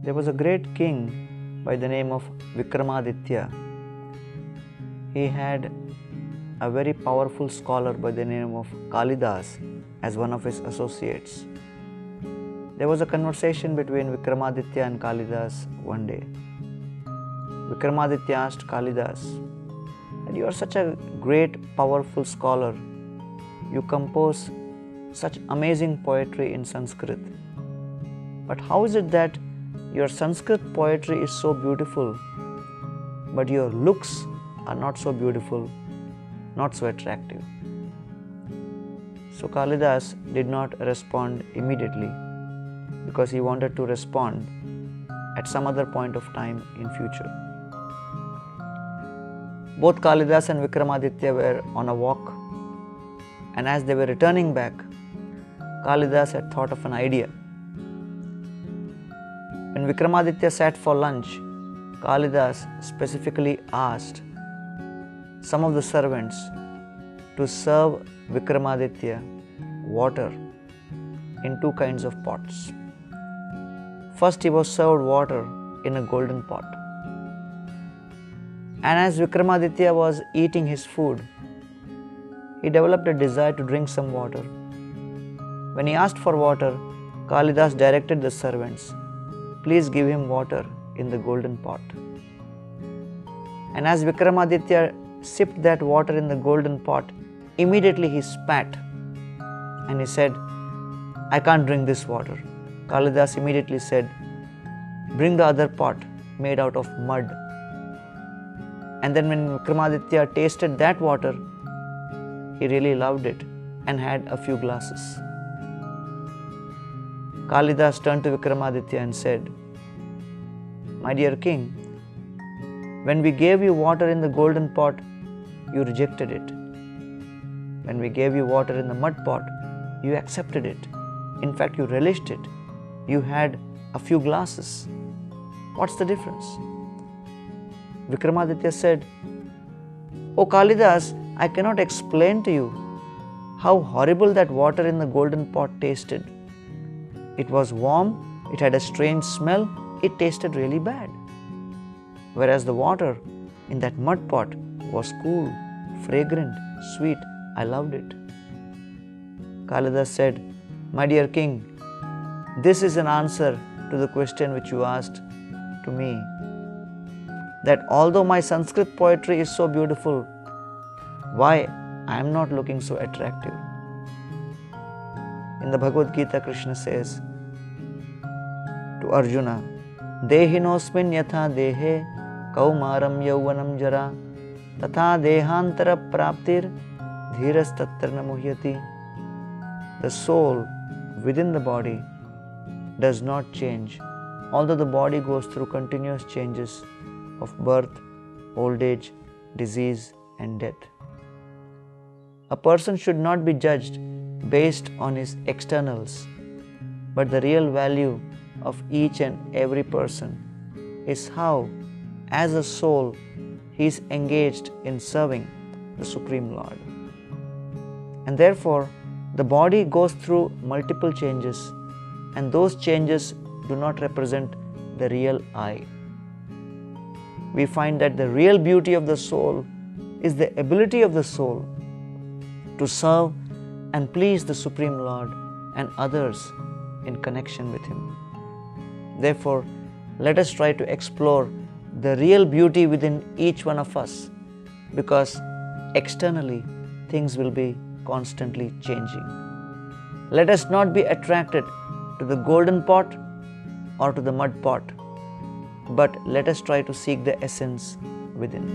There was a great king by the name of Vikramaditya. He had a very powerful scholar by the name of Kalidas as one of his associates. There was a conversation between Vikramaditya and Kalidas one day. Vikramaditya asked Kalidas, that you are such a great, powerful scholar. You compose such amazing poetry in Sanskrit. But how is it that your Sanskrit poetry is so beautiful, but your looks are not so beautiful, not so attractive? So Kalidas did not respond immediately because he wanted to respond at some other point of time in future. Both Kalidas and Vikramaditya were on a walk, and as they were returning back, Kalidas had thought of an idea. When Vikramaditya sat for lunch, Kalidas specifically asked some of the servants to serve Vikramaditya water in two kinds of pots. First, he was served water in a golden pot. And as Vikramaditya was eating his food, he developed a desire to drink some water. When he asked for water, Kalidas directed the servants, please give him water in the golden pot. And as Vikramaditya sipped that water in the golden pot, immediately he spat and he said, I can't drink this water. Kalidas immediately said, bring the other pot made out of mud. And then when Vikramaditya tasted that water, he really loved it and had a few glasses. Kalidas turned to Vikramaditya and said, my dear king, when we gave you water in the golden pot, you rejected it. When we gave you water in the mud pot, you accepted it. In fact, you relished it. You had a few glasses. What's the difference? Vikramaditya said, Oh Kalidas, I cannot explain to you how horrible that water in the golden pot tasted. It was warm, it had a strange smell, it tasted really bad. Whereas the water in that mud pot was cool, fragrant, sweet. I loved it. Kalidas said, my dear king, this is an answer to the question which you asked to me. That although my Sanskrit poetry is so beautiful, why I am not looking so attractive? In the Bhagavad Gita, Krishna says to Arjuna, Dehinosmin yatha dehe kaumaram yauvanam jara tatha dehantara praptir dhiras tatra namuhyati. The soul within the body does not change, although the body goes through continuous changes of birth, old age, disease and death. A person should not be judged based on his externals, but the real value of each and every person is how, as a soul, he is engaged in serving the Supreme Lord. And therefore, the body goes through multiple changes, and those changes do not represent the real I. We find that the real beauty of the soul is the ability of the soul to serve and please the Supreme Lord and others in connection with Him. Therefore, let us try to explore the real beauty within each one of us, because externally things will be constantly changing. Let us not be attracted to the golden pot or to the mud pot, but let us try to seek the essence within.